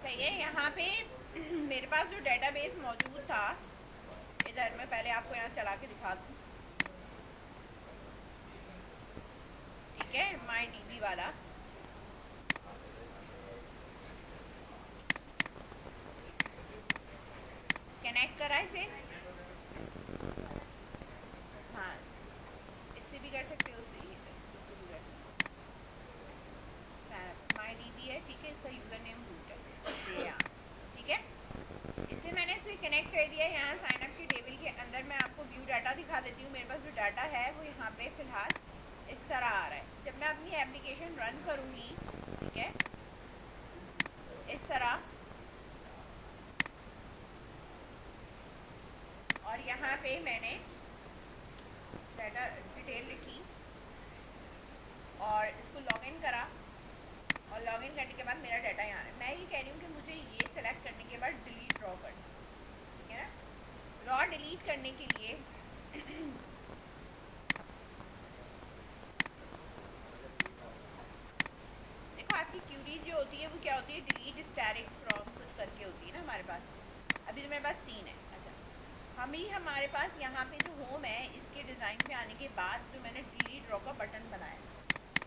सही है। यहाँ पे मेरे पास जो डेटाबेस मौजूद था, इधर मैं पहले आपको यहाँ चला के दिखा दूँ, ठीक है, माई डीबी वाला। कनेक्ट करा इसे, हाँ, इससे भी कर सकते हो, उससे भी कर सकते हो। माई डीबी है, ठीक है, इसका यूज़र नेम रूट है, ये यहाँ, ठीक है। इससे मैंने इसे कनेक्ट कर दिया। यहाँ साइन अप की टेबल के अंदर मैं आपको व्यू डाटा दिखा देती हूँ। मेरे पास जो डाटा है वो यहाँ पे फ़िलहाल इस तरह आ रहा है। जब मैं अपनी एप्लीकेशन रन करूँगी, ठीक है, इस तरह, और यहाँ पे मैंने डाटा डिटेल लिखी और इसको लॉगिन करा, और लॉगिन करने के बाद मेरा डाटा यहाँ है। मैं ये कह रही हूँ कि मुझे ये सेलेक्ट करने के बाद डिलीट रॉ कर, ठीक है ना। रॉ डिलीट करने के लिए देखो, आपकी क्यूरी जो होती है वो क्या होती है, डिलीट स्टैटिक फ्रॉम कुछ करके होती है ना हमारे पास। अभी तो मेरे पास 3 है। अच्छा, हमारे पास यहाँ पे जो होम है, इसके डिज़ाइन पे आने के बाद जो मैंने डिलीट रॉ का बटन बनाया,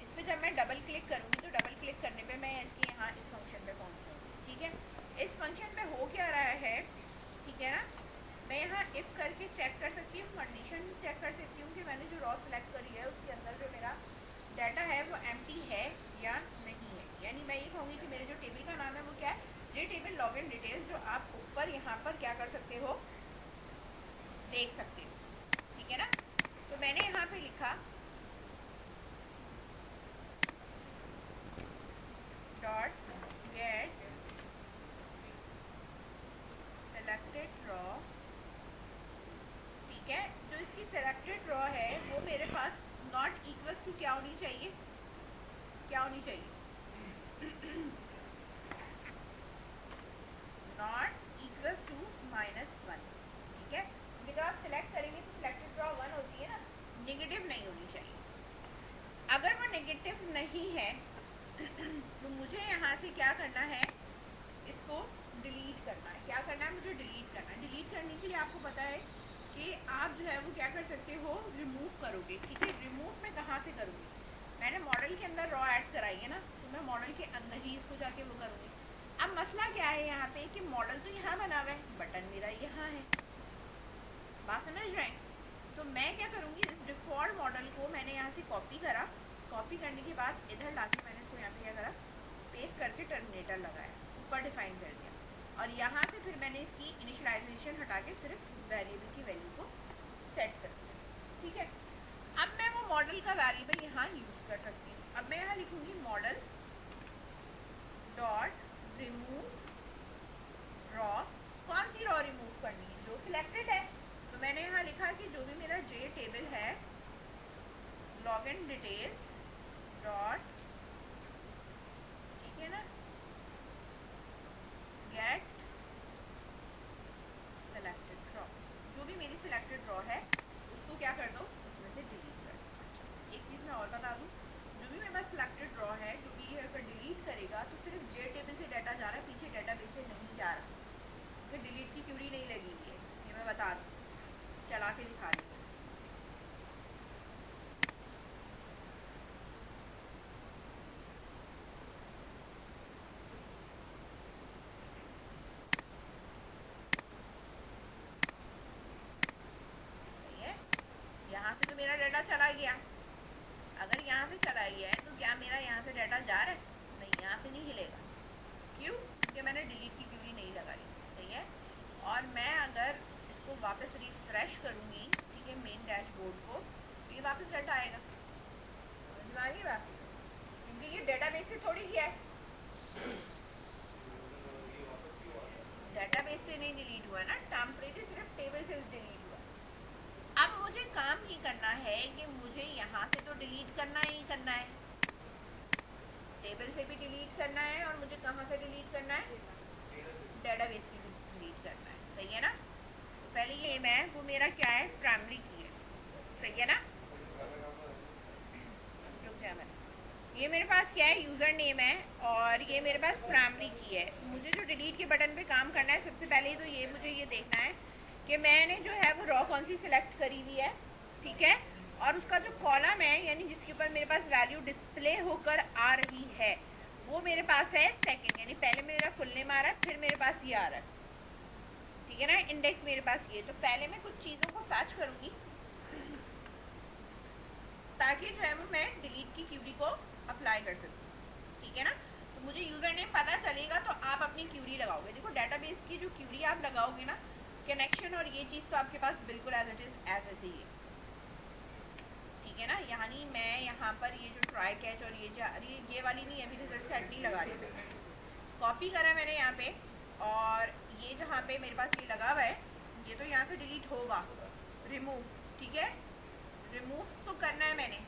इस पर जब मैं डबल क्लिक करूँगी तो डबल क्लिक करने पे मैं इसके यहाँ इस फंक्शन पे पहुँचूँगी, ठीक है। इस फंक्शन पे हो क्या रहा है, ठीक है ना। मैं यहाँ इफ़ करके चेक कर सकती हूँ, कंडीशन चेक कर सकती हूँ कि मैंने जो रॉ सेलेक्ट करी है उसके अंदर जो मेरा डाटा है वो एम्प्टी है या नहीं है। यानी मैं ये कहूँगी कि मेरे जो टेबल का नाम है वो क्या है, जे टेबल लॉगिन डिटेल्स, जो आप ऊपर यहाँ पर क्या कर सकते हो, देख सकते हो, ठीक है ना। तो मैंने यहाँ पे लिखा डॉट गेट सेलेक्टेड रॉ, ठीक है। जो इसकी सेलेक्टेड रॉ है वो मेरे पास नॉट इक्वल टू क्या होनी चाहिए, क्या होनी चाहिए, नॉट इक्वल टू -1, ठीक है। जब आप सिलेक्ट करेंगे तो सिलेक्टेड रॉ 1 होती है ना, नेगेटिव नहीं होनी चाहिए। अगर वो नेगेटिव नहीं है तो मुझे यहाँ से क्या करना है, इसको डिलीट करना है। क्या करना है, मुझे डिलीट करना है। डिलीट करने के लिए आपको पता है कि आप जो है वो क्या कर सकते हो, रिमूव करोगे, ठीक है। रिमूव मैं कहाँ से करूँगी, मैंने मॉडल के अंदर रॉ ऐड कराई है ना, तो मैं मॉडल के अंदर ही इसको जाके वो करूँगी। अब मसला क्या है यहाँ पे कि मॉडल तो यहाँ बना हुआ है, बटन मेरा यहाँ है, बात समझ रहे हैं। तो मैं क्या करूँगी, इस डिफ़ॉल्ट मॉडल को मैंने यहाँ से कॉपी करा, कॉपी करने के बाद इधर लाके मैंने इसको यहाँ पे क्या करा, पेस्ट करके टर्मिनेटर लगाया, ऊपर डिफाइन कर दिया, और यहाँ से फिर मैंने इसकी इनिशियलाइजेशन हटा के सिर्फ वेरिएबल की वैल्यू को सेट कर दिया, ठीक है। अब मैं वो मॉडल का वेरिएबल यहाँ यूज़ कर सकती हूँ। अब मैं यहाँ लिखूँगी मॉडल डॉट रिमूव रॉ। कौन सी रॉ रिमूव करनी है, जो सिलेक्टेड है। तो मैंने यहाँ लिखा कि जो भी मेरा जे टेबल है, लॉगिन डिटेल्स डॉट, ठीक है ना, गेट सेलेक्टेड रॉ, जो भी मेरी सिलेक्टेड रॉ है उसको क्या कर दो, उसमें से डिलीट कर दो। अच्छा, एक चीज़ मैं और बता दूँ, जो भी मेरे पास सिलेक्टेड रॉ है, जो भी ये अगर डिलीट करेगा तो सिर्फ जे टेबल से डाटा जा रहा है, पीछे डाटाबेस से नहीं जा रहा, फिर डिलीट की क्यूरी नहीं लगेगी है, ये मैं बता दूँ, चला के दिखा रही हूँ। यहाँ से तो मेरा डाटा चला गया। अगर यहाँ से चला गया है तो क्या मेरा यहाँ से डाटा जा रहा है, नहीं, यहाँ से नहीं हिलेगा। क्यों, क्योंकि मैंने डिलीट की क्यूरी नहीं लगा ली, सही है। और मैं अगर इसको वापस रिफ्रेश करूँगी, ठीक है, मेन डैशबोर्ड को, तो ये वापस डाटा आएगा, समझ में आ गई बात, क्योंकि ये डेटाबेस से थोड़ी किया है, डेटाबेस से नहीं डिलीट हुआ ना, टेम्परेरी सिर्फ टेबल से डिलीट हुआ। अब मुझे काम ये करना है कि मुझे यहाँ से तो डिलीट करना ही करना है, टेबल से भी डिलीट करना है, और मुझे कहाँ से डिलीट करना है, डेटाबेस से भी डिलीट करना है, सही है ना। तो पहले ये मैं वो मेरा क्या है, प्राइमरी की है, सही है ना। रुक जा, मैंने ये मेरे पास क्या है, यूज़र नेम है और ये मेरे पास प्राइमरी की है। मुझे जो डिलीट के बटन पे काम करना है, सबसे पहले तो ये मुझे ये देखना है कि मैंने जो है वो रॉ कौन सी सिलेक्ट करी हुई है, ठीक है, और उसका जो कॉलम है यानी जिसके ऊपर मेरे पास वैल्यू डिस्प्ले होकर आ रही है वो मेरे पास है सेकंड, यानी पहले मेरा फुल नेम आ रहा है, फिर मेरे पास ये आ रहा है, ठीक है ना, इंडेक्स मेरे पास ये। तो पहले मैं कुछ चीज़ों को सर्च करूंगी ताकि जो है वो मैं डिलीट की क्यूरी को अप्लाई कर सकूँ, ठीक है ना। तो मुझे यूज़र नेम पता चलेगा तो आप अपनी क्यूरी लगाओगे। देखो डेटाबेस की जो क्यूरी आप लगाओगे ना, कनेक्शन और ये चीज़ तो आपके पास बिल्कुल एज इट इज़ एज ऐसे ही है, ठीक है ना। यानी मैं यहाँ पर ये जो ट्राई कैच और ये वाली नहीं है, अभी रिजल्ट सेट नहीं लगा रही मैं, कॉपी करा मैंने यहाँ पे, और ये जहाँ पे मेरे पास ये लगा हुआ है ये तो यहाँ से डिलीट होगा, रिमूव, ठीक है, रिमूव तो करना है मैंने,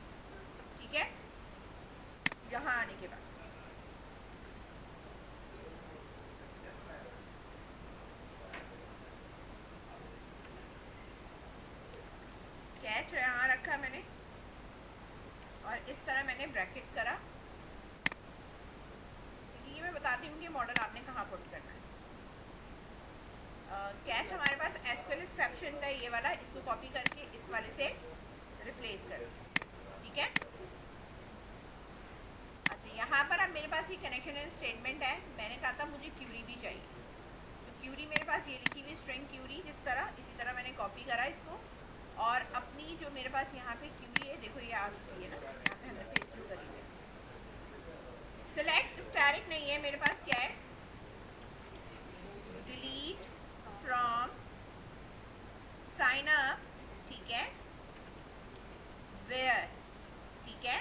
ठीक है, यहाँ आने के बाद कैच यहाँ रखा मैंने और इस तरह मैंने ब्रैकेट करा, ये मैं बताती हूँ कि मॉडल आपने कहाँ पुट करना है। कैच हमारे पास एसक्यूएल एक्सेप्शन का ये वाला, इसको कॉपी करके इस वाले से रिप्लेस कर, ठीक है। अच्छा यहाँ पर अब मेरे पास ये कनेक्शन एंड स्टेटमेंट है, मैंने कहा था मुझे क्यूरी भी चाहिए, तो क्यूरी मेरे पास ये लिखी हुई स्ट्रिंग क्यूरी, जिस तरह इसी तरह मैंने कॉपी करा इसको, और अपनी जो मेरे पास यहाँ पे क्यूरी है, देखो ये आ चुकी है ना, यहाँ पे हमने पेस्ट जो करी है। सिलेक्ट स्टैटिक नहीं है, मेरे पास क्या है, डिलीट फ्रॉम साइन अप, ठीक है, वेयर, ठीक है,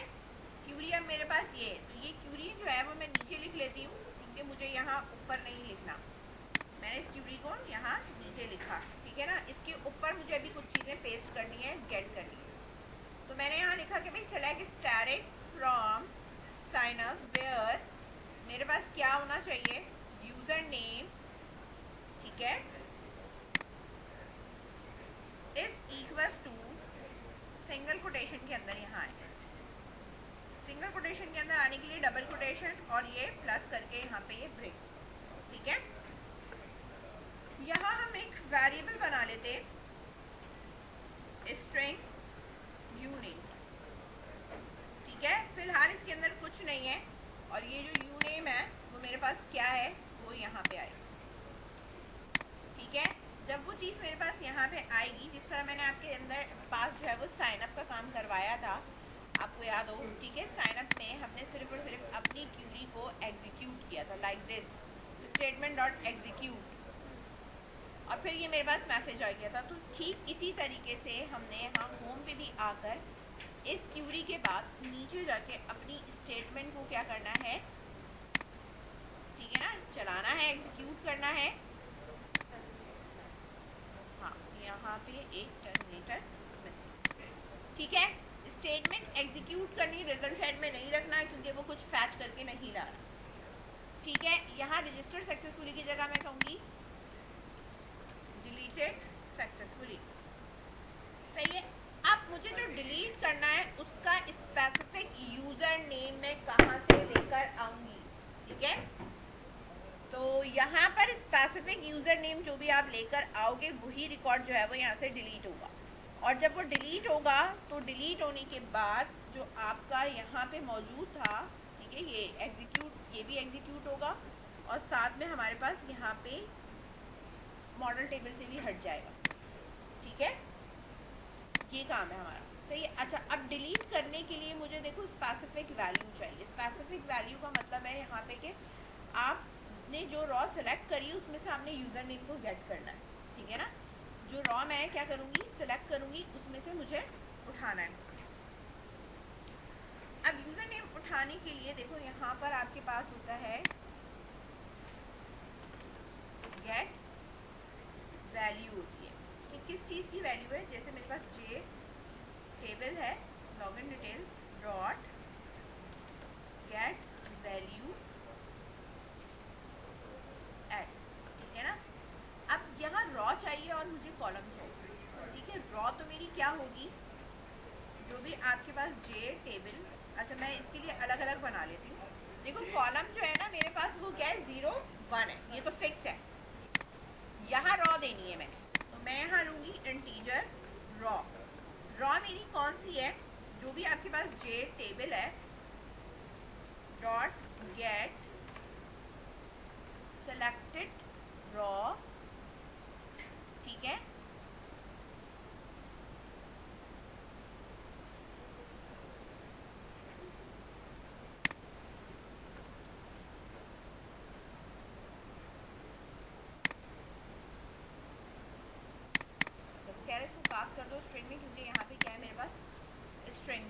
क्यूरी अब मेरे पास ये, तो ये क्यूरी जो है वो मैं नीचे लिख लेती हूँ क्योंकि मुझे यहाँ ऊपर नहीं लिखना, मैंने इस क्यूरी को यहाँ नीचे लिखा, ठीक है ना। इसके ऊपर मुझे अभी कुछ चीज़ें पेस्ट करनी है, गेट करनी है, तो मैंने यहाँ लिखा कि भाई select static from sign up where मेरे पास क्या होना चाहिए, यूजर नेम, ठीक है, is equals to single quotation के अंदर यहाँ है, सिंगल कोटेशन के अंदर आने के लिए डबल कोटेशन और ये प्लस करके यहाँ पे ये ब्रेक, ठीक है। यहाँ हम एक वेरिएबल बना लेते हैं स्ट्रिंग यूनेम, ठीक है, फिलहाल इसके अंदर कुछ नहीं है, और ये जो यूनेम है वो मेरे पास क्या है, वो यहाँ पे आएगा, ठीक है। जब वो चीज़ मेरे पास यहाँ पे आएगी, जिस तरह मैंने आपके अंदर पास जो है वो साइन अप का काम करवाया था, आपको याद हो, ठीक है, साइन अप में हमने सिर्फ और सिर्फ अपनी क्यूरी को एग्जीक्यूट किया था, like this statement dot execute, और फिर ये मेरे पास मैसेज आ गया था। तो ठीक इसी तरीके से हमने यहाँ होम पे भी आकर इस क्यूरी के बाद नीचे जाके अपनी स्टेटमेंट को क्या करना है, ठीक है ना, चलाना है, एग्जीक्यूट करना है। हाँ, यहाँ पे एक टर्मिनेटर, ठीक है, स्टेटमेंट एग्जीक्यूट करनी, रिजल्ट साइड में नहीं रखना क्योंकि वो कुछ फैच करके नहीं ला रहा, ठीक है। यहाँ रजिस्टर सक्सेसफुली की जगह मैं कहूँगी डिलीटेड सक्सेसफुली, सही है। अब मुझे जो डिलीट करना है उसका स्पेसिफिक यूजर नेम मैं कहाँ से लेकर आऊंगी, ठीक है। तो यहाँ पर स्पेसिफिक यूजर नेम जो भी आप लेकर आओगे वही रिकॉर्ड जो है वो यहाँ से डिलीट होगा, और जब वो डिलीट होगा तो डिलीट होने के बाद जो आपका यहाँ पे मौजूद था, ठीक है, ये एग्जीक्यूट, ये भी एग्जीक्यूट होगा, और साथ में हमारे पास यहाँ पे मॉडल टेबल से भी हट जाएगा, ठीक है, ये काम है हमारा, सही है। अच्छा, अब डिलीट करने के लिए मुझे देखो स्पेसिफिक वैल्यू चाहिए। स्पेसिफिक वैल्यू का मतलब है यहाँ पे कि आपने जो रॉ सेलेक्ट करी उसमें से आपने यूजर नेम को गेट करना है, ठीक है ना। जो रॉ मैं क्या करूँगी, सेलेक्ट करूँगी, उसमें से मुझे उठाना है। अब यूजर नेम उठाने के लिए देखो यहाँ पर आपके पास होता है गेट वैल्यू होती है, कि किस चीज़ की वैल्यू है, जैसे मेरे पास जे टेबल है, login detail dot get value add, ठीक है ना। अब यहाँ रॉ चाहिए और मुझे कॉलम चाहिए, ठीक है। रॉ तो मेरी क्या होगी, जो भी आपके पास जे टेबल, अच्छा मैं इसके लिए अलग अलग बना लेती हूँ। देखो कॉलम जो है ना मेरे पास वो क्या है 0 1 है, ये तो फिक्स है। यहाँ रॉ देनी है मैंने, तो मैं यहाँ लूंगी इंटीजर रॉ। रॉ मेरी कौन सी है, जो भी आपके पास जे टेबल है डॉट गेट सेलेक्टेड रॉ, ठीक है। खैर इसको पास कर दो स्ट्रिंग में, क्योंकि यहाँ पे क्या है मेरे पास स्ट्रिंग,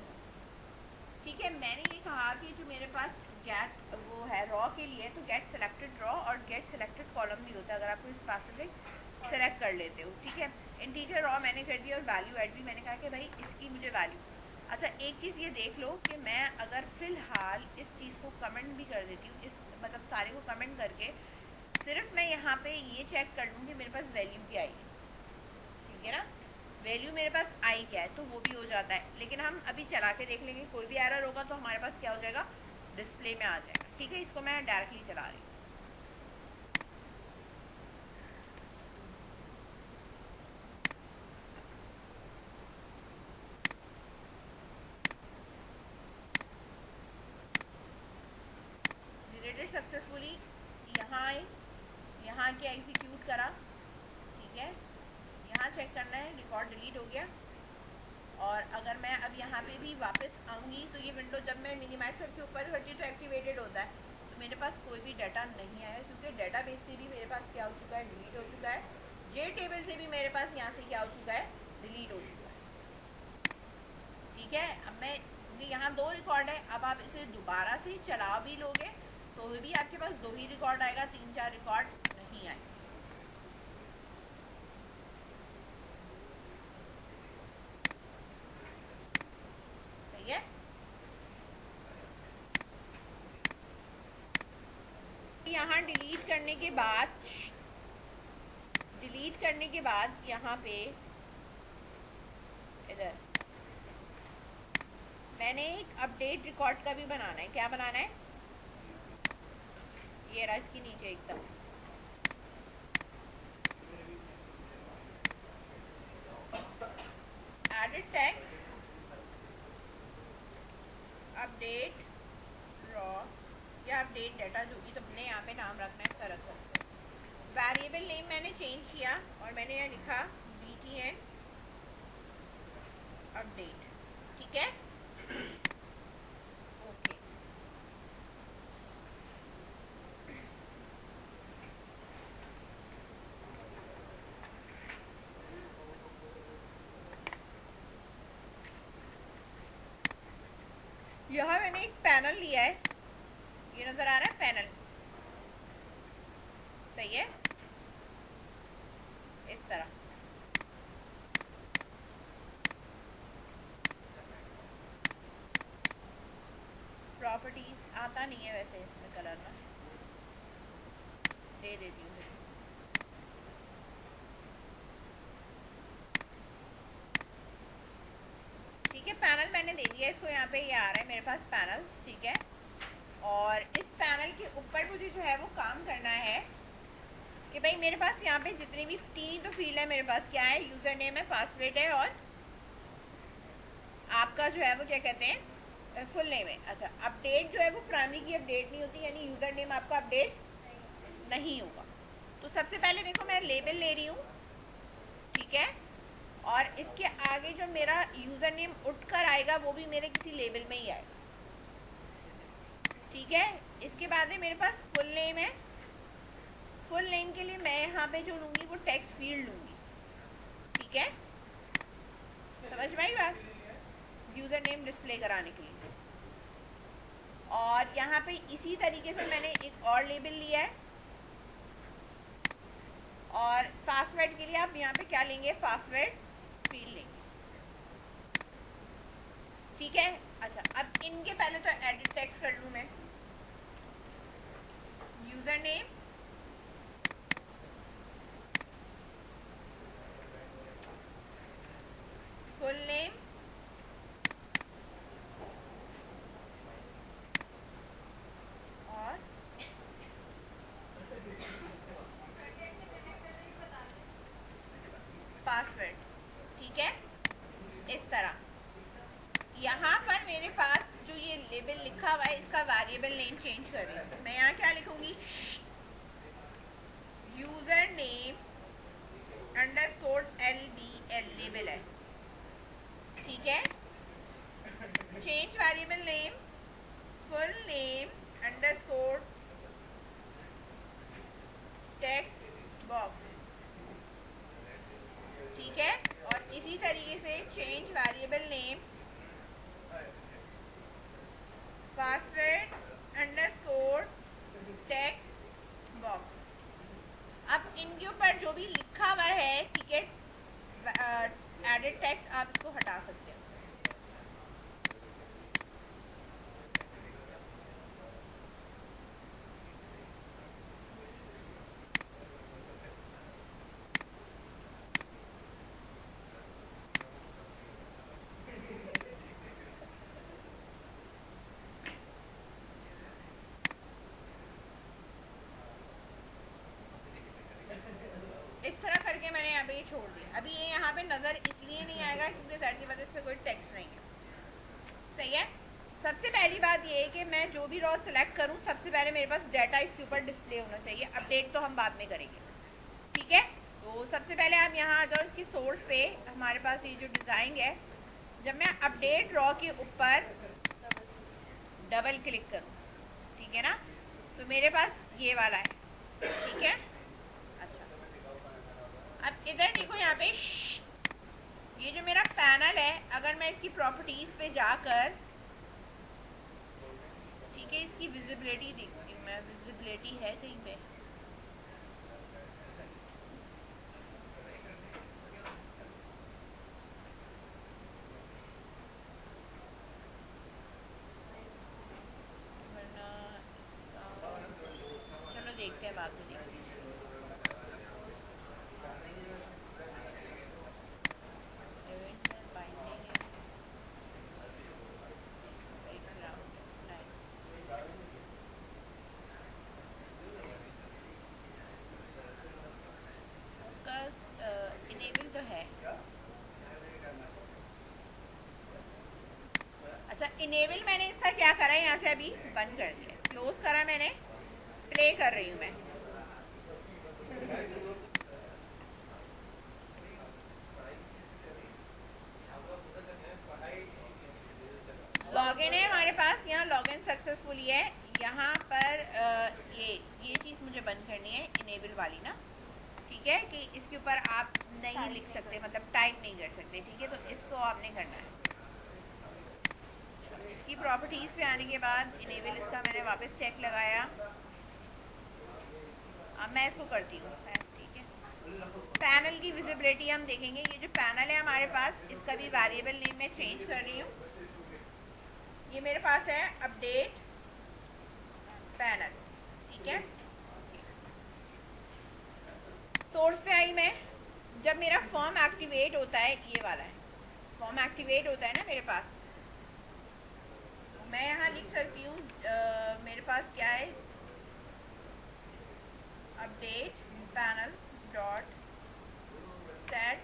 ठीक है। मैंने ये कहा कि जो मेरे पास गेट वो है रॉ के लिए, तो गेट सेलेक्टेड रॉ और गेट सेलेक्टेड कॉलम भी होता है अगर आप इस पास से सेलेक्ट कर लेते हो, ठीक है। इंटीजर रॉ मैंने कर दिया और वैल्यू ऐड भी मैंने कहा कि भाई इसकी मुझे वैल्यू। अच्छा एक चीज़ ये देख लो कि मैं अगर फ़िलहाल इस चीज़ को कमेंट भी कर देती हूँ, इस मतलब सारे को कमेंट करके सिर्फ मैं यहाँ पे ये चेक कर लूँ कि मेरे पास वैल्यू क्या आई, ठीक है ना, वैल्यू मेरे पास आई क्या है, तो वो भी हो जाता है। लेकिन हम अभी चला के देख लेंगे, कोई भी एरर होगा तो हमारे पास क्या हो जाएगा, डिस्प्ले में आ जाएगा, ठीक है। इसको मैं डायरेक्टली चला रही हूँ। जनरेटेड सक्सेसफुली, यहाँ आए, यहाँ के एग्जीक्यूट करा, ठीक है। यहाँ चेक करना है रिकॉर्ड डिलीट हो गया। और अगर मैं अब यहाँ पे भी वापस आऊँगी तो ये विंडो जब मैं मिनिमाइज करके ऊपर करती हूँ तो एक्टिवेटेड होता है, तो मेरे पास कोई भी डाटा नहीं आया, क्योंकि डाटाबेस से भी मेरे पास क्या हो चुका है, डिलीट हो चुका है। जे टेबल से भी मेरे पास यहाँ से क्या हो चुका है, डिलीट हो चुका है, ठीक है। अब मैं यहाँ 2 रिकॉर्ड है, अब आप इसे दोबारा से चला भी लोगे तो भी आपके पास 2 ही रिकॉर्ड आएगा, 3-4 रिकॉर्ड नहीं आएगा। सही है। यहाँ डिलीट करने के बाद यहाँ पे इधर मैंने एक अपडेट रिकॉर्ड का भी बनाना है। क्या बनाना है, ये रहा इसके नीचे एकदम, एडिट टेक्स्ट अपडेट रॉ या अपडेट डाटा, जो भी तुमने यहाँ पे नाम रखना है उसका रख सकते हो। वेरिएबल नेम मैंने चेंज किया और मैंने यहाँ लिखा btn अपडेट, ठीक है। ओके, यहाँ मैंने एक पैनल लिया है, ये नजर आ रहा है पैनल, सही है, इस तरह। प्रॉपर्टीज आता नहीं है वैसे इसमें कलर ना, दे देती हूँ। ठीक है, पैनल मैंने दे दिया इसको, यहाँ पे ये आ रहा है मेरे पास पैनल, ठीक है। और इस पैनल के ऊपर मुझे जो है वो काम करना है कि भाई मेरे पास यहाँ पे जितनी भी 3 तो फील्ड है मेरे पास, क्या है, यूज़र नेम है, पासवर्ड है और आपका जो है वो क्या कहते हैं, फुल नेम है। अच्छा, अपडेट जो है वो प्राइमरी की अपडेट नहीं होती, यानी यूज़र नेम आपका अपडेट नहीं होगा। तो सबसे पहले देखो मैं लेबल ले रही हूँ, ठीक है, और इसके आगे जो मेरा यूज़र नेम उठकर आएगा वो भी मेरे किसी लेबल में ही आएगा, ठीक है। इसके बाद है मेरे पास फुल नेम है, फुल नेम के लिए मैं यहाँ पे जो लूँगी वो टेक्स्ट फील्ड लूँगी, ठीक है, समझ में आई बात, यूज़र नेम डिस्प्ले कराने के लिए। और यहाँ पे इसी तरीके से मैंने एक और लेबल लिया है, और पासवर्ड के लिए आप यहाँ पे क्या लेंगे, पासवर्ड फील्ड लेंगे, ठीक है। अच्छा, अब इनके पहले तो एडिट टेक्स्ट कर लूँ मैं, user name full name variable name change कर रही हूँ। मैं यहाँ क्या लिखूंगी, user name underscore LBL label है, ठीक है। Change variable name full name underscore text box, ठीक है। और इसी तरीके से change variable name password underscore text box. अब इनके ऊपर जो भी लिखा हुआ है, ठीक है, एडिट टेक्स्ट, आप इसको हटा सकते हो। इस तरह करके मैंने यहाँ पे ये छोड़ दिया। अभी ये यहाँ पे नजर इसलिए नहीं आएगा क्योंकि ज़ाहिर सी बात है इस पे कोई टेक्स्ट नहीं है, सही है। सबसे पहली बात ये है कि मैं जो भी रॉ सिलेक्ट करूँ, सबसे पहले मेरे पास डाटा इसके ऊपर डिस्प्ले होना चाहिए। अपडेट तो हम बाद में करेंगे, ठीक है। तो सबसे पहले हम यहाँ आ जाओ, इसकी सोर्स पे हमारे पास ये जो डिज़ाइन है, जब मैं अपडेट रॉ के ऊपर डबल क्लिक करूँ, ठीक है ना, तो मेरे पास ये वाला है, ठीक है। अब इधर देखो, यहाँ पे ये जो मेरा पैनल है, अगर मैं इसकी प्रॉपर्टीज पे जाकर, ठीक है, इसकी विजिबिलिटी देखती हूँ मैं, विजिबिलिटी है कहीं पे, वरना चलो देखते हैं, बाद में देखते हैं। इनेबल तो है, अच्छा। इनेबल मैंने इसका क्या करा है, यहाँ से अभी बंद कर दिया, क्लोज करा मैंने, प्ले कर रही हूँ मैं। लॉगिन है हमारे पास, यहाँ लॉगिन सक्सेसफुली है। यहाँ पर ये चीज़ मुझे बंद करनी है, इनेबल वाली ना, ठीक है, कि इसके ऊपर आप नहीं लिख सकते, मतलब टाइप नहीं कर सकते, ठीक है। तो इसको आपने करना है। इसकी प्रॉपर्टीज पे आने के बाद इनेबल इसका मैंने वापस चेक लगाया। अब मैं इसको करती हूँ, ठीक है। पैनल की विजिबिलिटी हम देखेंगे। ये जो पैनल है हमारे पास, इसका भी वेरिएबल नेम मैं चेंज कर रही हूँ। ये मेरे पास है अपडेट पैनल, ठीक है। सोर्स पे आई मैं, जब मेरा फॉर्म एक्टिवेट होता है, ये वाला है, फॉर्म एक्टिवेट होता है ना मेरे पास, मैं यहाँ लिख सकती हूँ, मेरे पास क्या है, update panel dot set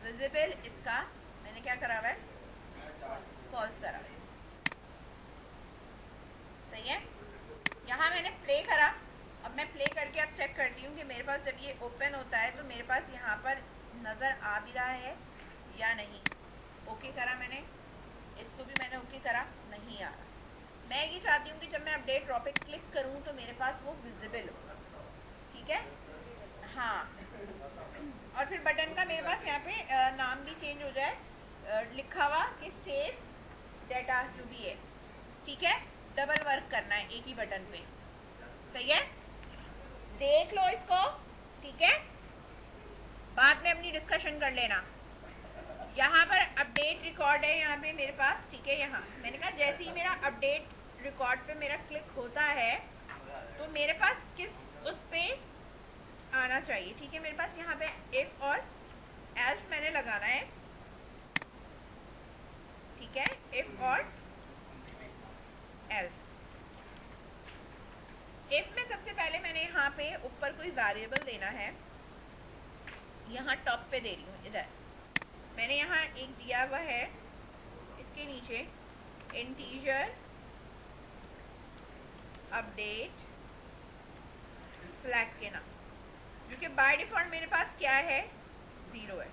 visible, इसका मैंने क्या करा हुआ है, फॉल्स करा हुआ है, सही है। यहाँ मैंने प्ले करा। अब मैं प्ले करके अब चेक करती हूँ कि मेरे पास जब ये ओपन होता है तो मेरे पास यहाँ पर नज़र आ भी रहा है या नहीं। ओके करा मैंने, इसको भी मैंने ओके करा, नहीं आ रहा। मैं ये चाहती हूँ कि जब मैं अपडेट ड्रॉ पे क्लिक करूँ तो मेरे पास वो विजिबल हो, ठीक है। हाँ, और फिर बटन का मेरे पास यहाँ पे नाम भी चेंज हो जाए, लिखा हुआ कि सेव डाटा जो भी है, ठीक है। डबल वर्क करना है एक ही बटन पे, सही है। देख लो इसको, ठीक है, बाद में अपनी डिस्कशन कर लेना। यहाँ पर अपडेट रिकॉर्ड है यहाँ पे मेरे पास, ठीक है। यहाँ मैंने कहा जैसे ही मेरा अपडेट रिकॉर्ड पे मेरा क्लिक होता है तो मेरे पास किस उस पे आना चाहिए, ठीक है। मेरे पास यहाँ पे इफ और एल्स मैंने लगाना है, ठीक है, इफ और एल्स। इफ में सबसे पहले मैंने यहाँ पे ऊपर कोई वेरिएबल देना है, यहाँ टॉप पे दे रही हूँ, इधर मैंने यहाँ एक दिया हुआ है, इसके नीचे इंटीजर अपडेट फ्लैग के नाम, क्योंकि बाय डिफॉल्ट मेरे पास क्या है, 0 है।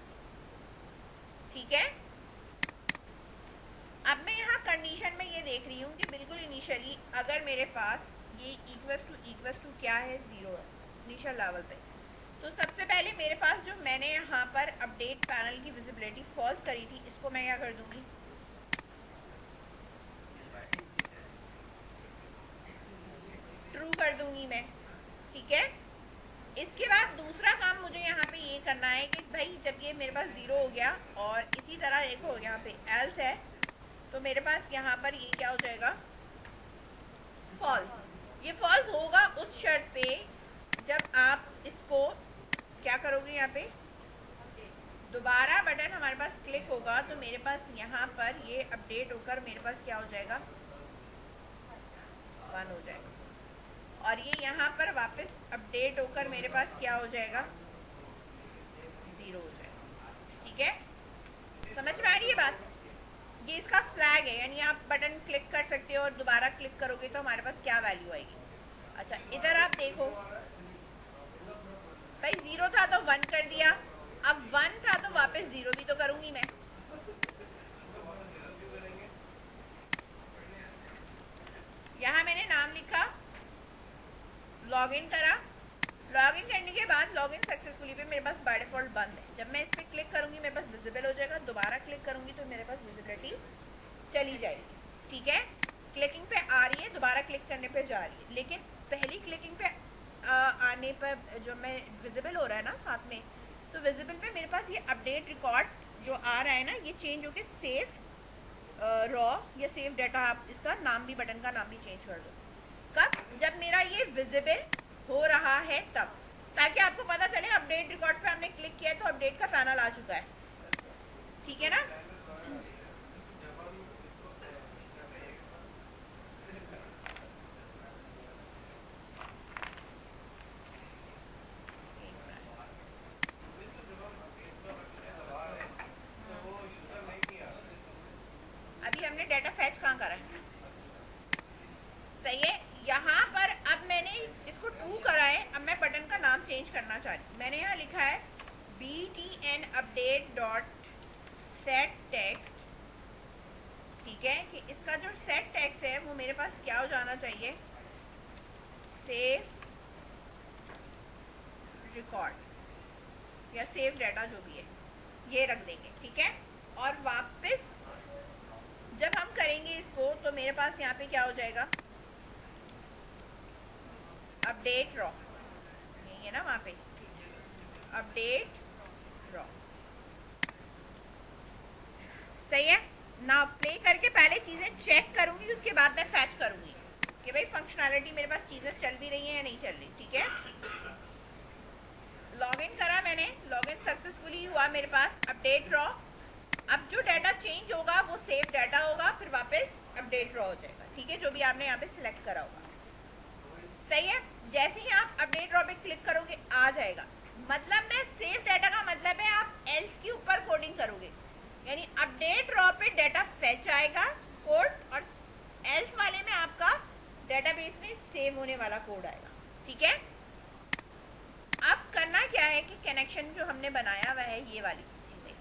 ठीक है, अब मैं यहाँ कंडीशन में ये देख रही हूँ कि बिल्कुल इनिशियली अगर मेरे पास ये इक्वल्स टू क्या है, 0 है इनिशियल लेवल पे, तो सबसे पहले मेरे पास जो मैंने यहाँ पर अपडेट पैनल की विजिबिलिटी फॉल्स करी थी, इसको मैं क्या कर दूंगी, ट्रू कर दूंगी मैं। ठीक है, इसके बाद दूसरा काम मुझे यहाँ पे ये करना है कि भाई जब ये मेरे पास 0 हो गया और इसी तरह देखो यहाँ पे एल्स है, तो मेरे पास यहाँ पर ये क्या हो जाएगा, फॉल्स। ये फॉल्स होगा उस शर्त पे जब आप इसको क्या करोगे, यहाँ पे दोबारा बटन हमारे पास क्लिक होगा तो मेरे पास यहाँ पर ये अपडेट होकर मेरे पास क्या हो जाएगा, 1 हो जाएगा, और ये यहाँ पर वापस अपडेट होकर मेरे पास क्या हो जाएगा, 0 हो जाएगा। ठीक है, समझ में आ रही है बात, ये इसका फ्लैग है, यानी आप बटन क्लिक कर सकते हो और दोबारा क्लिक करोगे तो हमारे पास क्या वैल्यू आएगी। अच्छा इधर आप देखो, भाई 0 था तो 1 कर दिया, अब 1 था तो वापस 0 भी तो करूंगी मैं। यहाँ मैंने नाम लिखा, लॉगिन करा, लॉगिन करने के बाद लॉगिन सक्सेसफुली पे मेरे पास बाय डिफॉल्ट बंद है। जब मैं इस पर क्लिक करूंगी मेरे पास विजिबल हो जाएगा, दोबारा क्लिक करूंगी तो मेरे पास विजिबिलिटी चली जाएगी। ठीक है, क्लिकिंग पे आ रही है, दोबारा क्लिक करने पे जा रही है, लेकिन पहली क्लिकिंग पे आने पर जो मैं विजिबल हो रहा है ना साथ में, तो विजिबल पे मेरे पास ये अपडेट रिकॉर्ड जो आ रहा है ना, ये चेंज होके सेव रॉ या सेव डाटा, आप इसका नाम भी, बटन का नाम भी चेंज कर दो। कब, जब मेरा ये विजिबल हो रहा है तब, ताकि आपको पता चले अपडेट रिकॉर्ड पे हमने क्लिक किया है तो अपडेट का पैनल आ चुका है। ठीक है ना, अभी हमने डाटा फैच कहाँ करा है, सही है, यहाँ पर अब मैंने इसको 2 करा है, अब मैं बटन का नाम चेंज करना चाह रही, मैंने यहाँ लिखा है btn update dot set text। ठीक है, कि इसका जो सेट टेक्स्ट है वो मेरे पास क्या हो जाना चाहिए, सेव रिकॉर्ड या सेव डाटा जो भी है ये रख देंगे। ठीक है, और वापस जब हम करेंगे इसको तो मेरे पास यहाँ पे क्या हो जाएगा, अपडेट रॉ, यही है ना वहाँ पे, अपडेट रॉ। सही है ना, प्ले करके पहले चीजें चेक करूंगी, उसके बाद मैं फैच करूंगी कि भाई फंक्शनैलिटी मेरे पास चीजें चल भी रही हैं या नहीं चल रही। ठीक है, लॉगिन करा मैंने, लॉगिन सक्सेसफुली हुआ मेरे पास, अपडेट रॉ, अब जो डाटा चेंज होगा वो सेव डाटा होगा, फिर वापस अपडेट रॉ हो जाएगा। ठीक है, जो भी आपने यहाँ पे सिलेक्ट करा होगा। सही है, जैसे ही आप अपडेट रॉ पे क्लिक करोगे आ जाएगा, मतलब में सेव डाटा का मतलब है आप एल्स के ऊपर कोडिंग करोगे, यानी अपडेट रॉ पे डाटा फेच आएगा कोड, और एल्स वाले में आपका डेटाबेस में सेव होने वाला कोड आएगा। ठीक है, अब करना क्या है कि कनेक्शन जो हमने बनाया हुआ है ये वाली चीजें,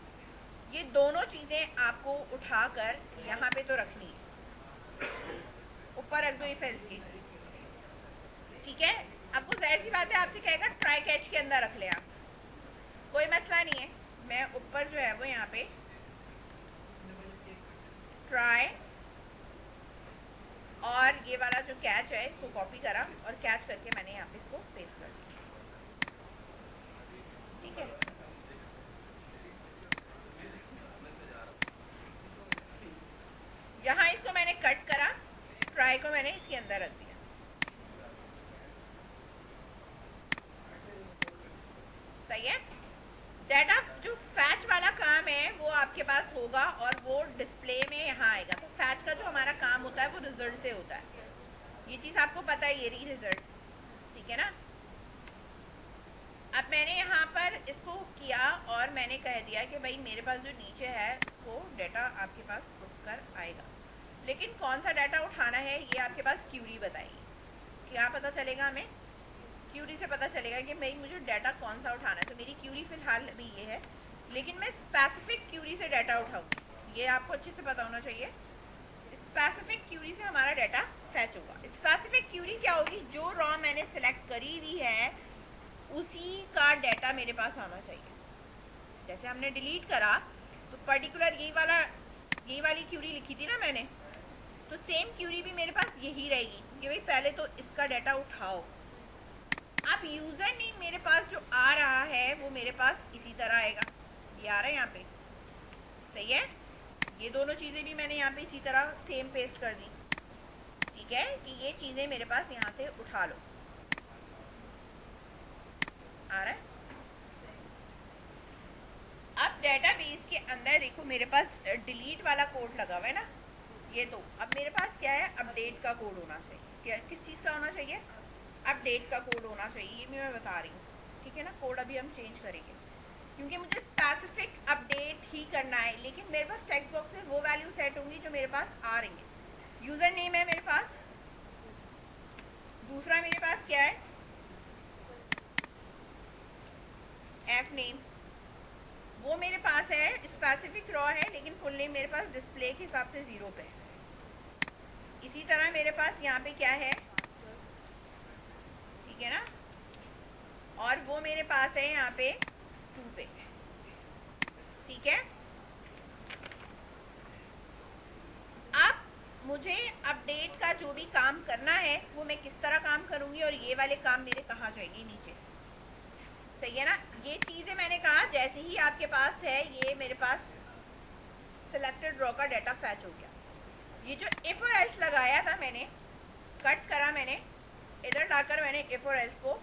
ये दोनों चीजें आपको उठाकर यहाँ पे तो रखनी है, ऊपर रख दो इफ एल्स की। ठीक है, आपको जाहिर सी बात है आपसे कहेगा ट्राई कैच के अंदर रख ले आप, कोई मसला नहीं है, मैं ऊपर जो है वो यहाँ पे ट्राई और ये वाला जो कैच है इसको कॉपी करा और कैच करके मैंने यहाँ पे इसको पेस्ट कर दिया। ठीक है, यहाँ इसको मैंने कट करा, ट्राई को मैंने इसके अंदर रख दिया। सही है, डाटा जो फैच वाला काम है वो आपके पास होगा और वो डिस्प्ले में यहाँ आएगा। तो फैच का जो हमारा काम होता है वो रिजल्ट से होता है, ये चीज आपको पता है, ये रही रिजल्ट। ठीक है ना, अब मैंने यहाँ पर इसको किया और मैंने कह दिया कि भाई मेरे पास जो नीचे है वो डाटा आपके पास उठकर आएगा, लेकिन कौन सा डाटा उठाना है ये आपके पास क्यूरी बताएगी। क्या पता चलेगा हमें, क्यूरी से पता चलेगा कि भाई मुझे डाटा कौन सा उठाना है। तो मेरी क्यूरी फिलहाल अभी ये है, लेकिन मैं स्पेसिफिक क्यूरी से डाटा उठाऊंगी, ये आपको अच्छे से पता होना चाहिए। स्पेसिफिक क्यूरी से हमारा डाटा फैच होगा। स्पेसिफिक क्यूरी क्या होगी, जो रॉ मैंने सिलेक्ट करी हुई है उसी का डाटा मेरे पास आना चाहिए। जैसे हमने डिलीट करा तो पर्टिकुलर यही वाली क्यूरी लिखी थी ना मैंने, तो सेम क्यूरी भी मेरे पास यही रहेगी कि भाई पहले तो इसका डाटा उठाओ। अब यूजर नेम मेरे पास जो आ रहा है वो मेरे पास इसी तरह आएगा, ये आ रहा है यहाँ पे, सही है। ये दोनों चीजें भी मैंने यहाँ पे इसी तरह सेम पेस्ट कर दी, ठीक है, कि ये चीजें मेरे पास यहाँ से उठा लो, आ रहा है। अब डेटाबेस के अंदर देखो मेरे पास डिलीट वाला कोड लगा हुआ है ना, ये तो अब मेरे पास क्या है, अपडेट का कोड होना चाहिए। क्या, किस चीज का होना चाहिए, अपडेट का कोड होना चाहिए, ये भी मैं बता रही हूँ, ठीक है ना। कोड अभी हम चेंज करेंगे क्योंकि मुझे स्पेसिफिक अपडेट ही करना है, लेकिन मेरे पास टेक्स्ट बॉक्स में वो वैल्यू सेट होंगी जो मेरे पास आ रही है। यूजर नेम है मेरे पास, दूसरा मेरे पास क्या है, एफ नेम, वो मेरे पास है, स्पेसिफिक रॉ है, लेकिन फुल नेम मेरे पास डिस्प्ले के हिसाब से 0 पे है। इसी तरह मेरे पास यहाँ पे क्या है, ठीक है ना, और वो मेरे पास है यहाँ पे 2 पे, ठीक है। अब मुझे अपडेट का जो भी काम करना है वो मैं किस तरह काम करूंगी, और ये वाले काम मेरे कहाँ जाएंगे, नीचे, सही है ना। ये चीजें मैंने कहा जैसे ही आपके पास है, ये मेरे पास सिलेक्टेड रॉ का डाटा फैच हो गया। ये जो इफ और एल्स लगाया था मैंने, कट करा मैंने, इधर लाकर मैंने इफ और एल्स को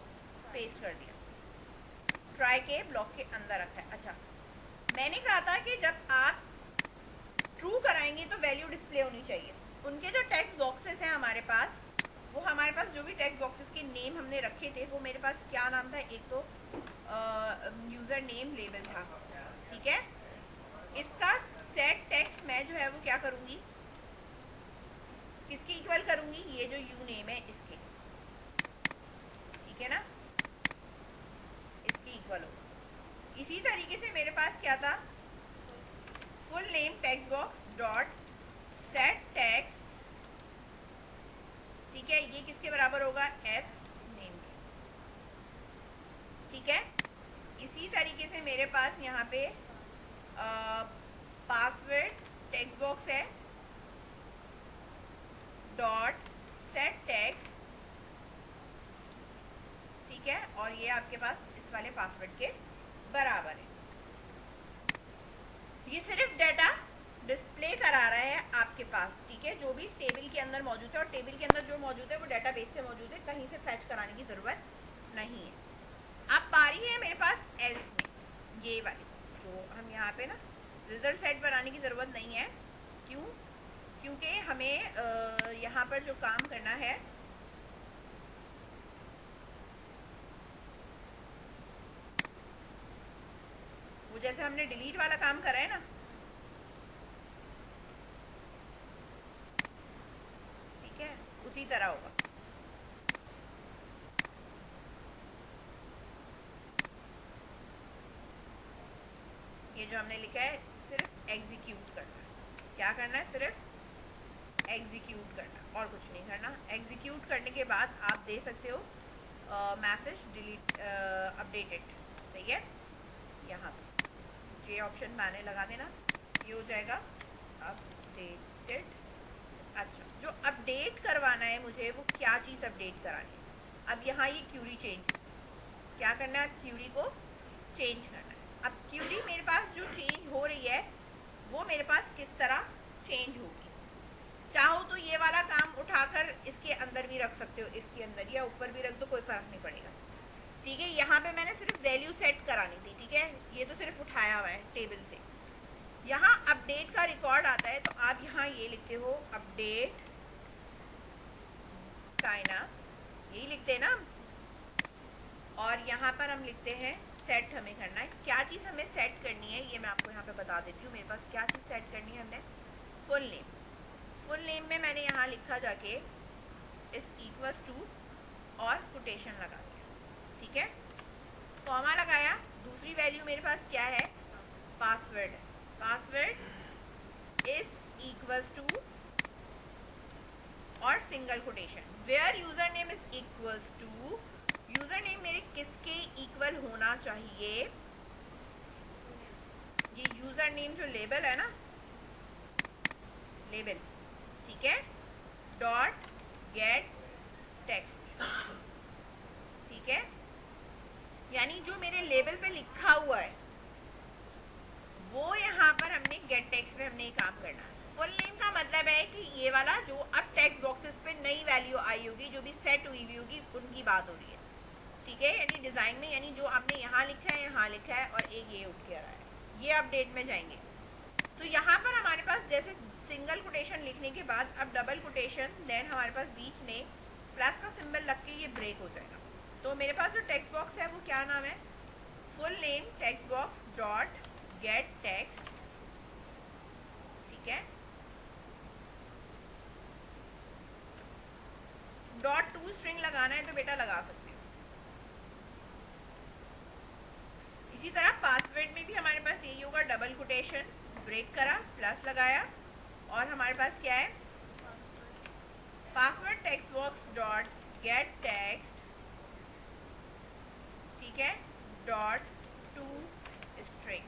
पेस्ट कर दिया, ट्राई के ब्लॉक के अंदर रखा है। अच्छा, मैंने कहा था कि जब आप ट्रू कराएंगे तो वैल्यू डिस्प्ले होनी चाहिए। उनके जो टेक्स्ट बॉक्सेस हैं हमारे पास, वो हमारे पास जो भी टेक्स्ट बॉक्सेस के नेम हमने रखे थे, वो मेरे पास क्या नाम था, एक तो यूजर नेम लेबल था, ठीक है। इसका सेट टेक्स्ट मैं जो है वो क्या करूंगी, किसके इक्वल करूंगी, ये जो यू नेम है इसके, ठीक है ना, इसके इक्वल होगा। इसी तरीके से मेरे पास क्या था, full name text box dot set text, ठीक है, ये किसके बराबर होगा, एफ नेम के, ठीक है। इसी तरीके से मेरे पास यहाँ पे पासवर्ड टेक्स्ट बॉक्स है डॉट सेट टेक्स्ट, ठीक है, और ये आपके पास इस वाले पासवर्ड के बराबर है। ये सिर्फ डाटा डिस्प्ले करा रहा है आपके पास, ठीक है, जो भी टेबल के अंदर मौजूद है, और टेबल के अंदर जो मौजूद है वो डाटाबेस से मौजूद है, कहीं से फैच कराने की जरूरत नहीं है। अब बारी है मेरे पास एल्स में, ये वाली जो हम यहाँ पे ना रिजल्ट सेट बनाने की जरूरत नहीं है, क्यों, क्योंकि हमें यहाँ पर जो काम करना है वो जैसे हमने डिलीट वाला काम करा है ना, ठीक है, उसी तरह होगा। ये जो हमने लिखा है सिर्फ एग्जीक्यूट करना है, क्या करना है, सिर्फ एग्जीक्यूट करना, और कुछ नहीं करना। एग्जीक्यूट करने के बाद आप दे सकते हो मैसेज डिलीट अपडेटेड, सही है, यहाँ पे जे ऑप्शन मैंने लगा देना, ये हो जाएगा अपडेटेड। अच्छा, जो अपडेट करवाना है मुझे, वो क्या चीज़ अपडेट करानी है, अब यहाँ ये क्यूरी चेंज, क्या करना है, क्यूरी को चेंज करना है। अब क्यूरी मेरे पास जो चेंज हो रही है वो मेरे पास किस तरह चेंज होगी, चाहो तो ये वाला काम उठाकर इसके अंदर भी रख सकते हो, इसके अंदर या ऊपर भी रख दो, कोई फर्क नहीं पड़ेगा, ठीक है। यहाँ पे मैंने सिर्फ वैल्यू सेट करानी थी, ठीक है, ये तो सिर्फ उठाया हुआ है टेबल से। यहाँ अपडेट का रिकॉर्ड आता है तो आप यहाँ ये लिखते हो अपडेट साइन अप, यही लिखते हैं ना, और यहाँ पर हम लिखते हैं सेट, हमें करना है क्या चीज़ हमें सेट करनी है, ये मैं आपको यहाँ पे बता देती हूँ। मेरे पास क्या चीज़ सेट करनी है, हमने फुल नेम, फुल नेम में मैंने यहाँ लिखा जाके इज इक्वल्स टू कोटेशन लगा दिया, ठीक है, कॉमा लगाया, दूसरी वैल्यू मेरे पास क्या है, पासवर्ड है, पासवर्ड इज इक्वल्स टू और single quotation where user name is equals to, user name मेरे किसके इक्वल होना चाहिए, ये यूजर नेम जो लेबल है ना, लेबल, ठीक है, डॉट गेट टेक्स्ट, ठीक है, यानी जो मेरे लेबल पे लिखा हुआ है वो यहाँ पर हमने गेट टेक्स्ट पे हमने काम करना है। फुल नेम का मतलब है कि ये वाला जो अब टेक्स्ट बॉक्सेस पे नई वैल्यू आई होगी, जो भी सेट हुई हुई होगी, उनकी बात हो रही है, ठीक है, यानी डिजाइन में, यानी जो आपने यहाँ लिखा है, यहाँ लिखा है और एक ये उठ के आ रहा है, ये अपडेट में जाएंगे। तो यहाँ पर हमारे पास जैसे सिंगल कोटेशन लिखने के बाद अब डबल कोटेशन, देन हमारे पास बीच में प्लस का सिंबल लग के ये ब्रेक हो जाएगा। तो मेरे पास जो टेक्स्ट बॉक्स है वो क्या नाम है, full name text box dot gate text, ठीक है, डॉट टू स्ट्रिंग लगाना है तो बेटा लगा सकते हो। इसी तरह पासवर्ड में भी हमारे पास यही होगा, डबल कोटेशन, ब्रेक करा, प्लस लगाया और हमारे पास क्या है, password text box dot gate text, ठीक है, डॉट टू स्ट्रिंग।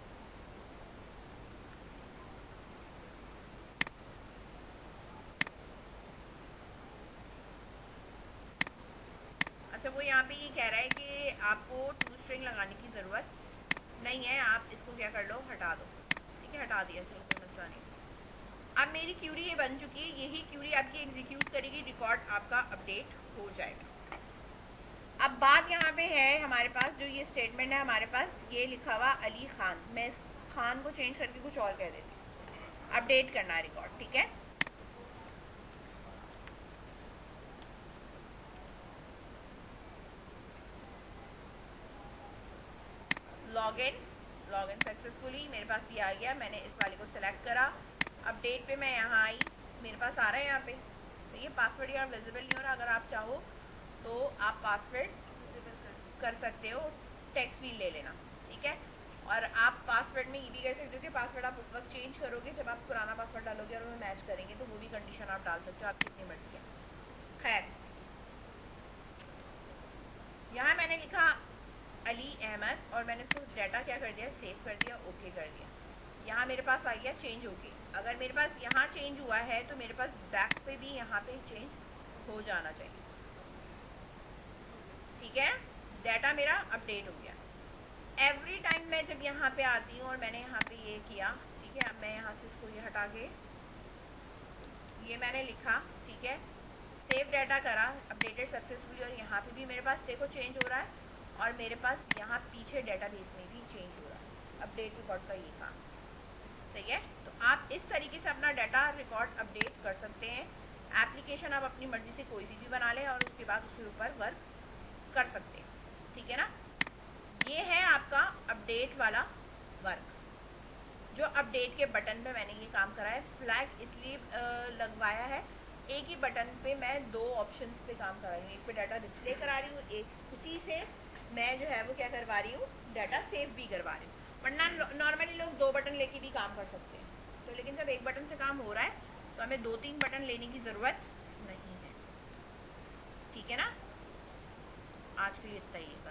अच्छा, वो यहाँ पे ये कह रहा है कि आपको टू स्ट्रिंग लगाने की ज़रूरत नहीं है, आप इसको क्या कर लो, हटा दो, ठीक है, हटा दिया, चलो कोई मसला नहीं। अब मेरी क्यूरी ये बन चुकी है, यही क्यूरी आपकी एग्जीक्यूट करेगी, रिकॉर्ड आपका अपडेट हो जाएगा। अब बात यहाँ पे है हमारे पास जो ये स्टेटमेंट है, हमारे पास ये लिखा हुआ अली खान, मैं इस खान को चेंज करके कुछ और कह देती हूँ, अपडेट करना है रिकॉर्ड, ठीक है, लॉगिन सक्सेसफुली, मेरे पास ये आ गया, मैंने इस वाले को सिलेक्ट करा, अपडेट पे मैं यहाँ आई, मेरे पास आ रहा है यहाँ पे, तो ये पासवर्ड यहाँ विजिबल नहीं हो रहा, अगर आप चाहो तो आप पासवर्ड कर सकते हो, टेक्स्ट फील्ड ले लेना, ठीक है, और आप पासवर्ड में ये भी कर सकते हो कि पासवर्ड आप उस वक्त चेंज करोगे जब आप पुराना पासवर्ड डालोगे और वो मैच करेंगे, तो वो भी कंडीशन आप डाल सकते हो, आपकी इतनी मर्जी है। खैर, यहाँ मैंने लिखा अली अहमद और मैंने उसको डाटा क्या कर दिया, सेव कर दिया, ओके कर दिया, यहाँ मेरे पास आ गया चेंज होके। अगर मेरे पास यहाँ चेंज हुआ है तो मेरे पास बैक पे भी यहाँ पे चेंज हो जाना चाहिए, ठीक है, डाटा मेरा अपडेट हो गया। एवरी टाइम मैं जब यहाँ पे आती हूँ और मैंने यहाँ पे ये किया, ठीक है, अब मैं यहाँ से इसको ये हटा के ये मैंने लिखा, ठीक है, सेव डाटा करा, अपडेटेड सक्सेसफुली, और यहाँ पे भी मेरे पास देखो चेंज हो रहा है और मेरे पास यहाँ पीछे डेटाबेस में भी चेंज हो रहा है, अपडेट रिकॉर्ड का ये काम, सही है। तो आप इस तरीके से अपना डाटा रिकॉर्ड अपडेट कर सकते हैं। एप्लीकेशन आप अपनी मर्जी से कोई सी भी बना लें और उसके बाद उसके ऊपर वर्क कर सकते हैं, ठीक है ना। ये है आपका अपडेट वाला वर्क, जो अपडेट के बटन पे मैंने ये काम करा है। फ्लैग इसलिए लगवाया है, एक ही बटन पे मैं दो ऑप्शंस पे काम कर रही हूँ, एक पे डाटा डिस्प्ले करा रही हूँ, एक उसी से मैं जो है वो क्या करवा रही हूँ, डाटा सेव भी करवा रही हूँ। वरना नॉर्मली लोग दो बटन लेके भी काम कर सकते हैं, तो लेकिन जब एक बटन से काम हो रहा है तो हमें दो तीन बटन लेने की ज़रूरत नहीं है, ठीक है ना। आज के लिए इतना ही है।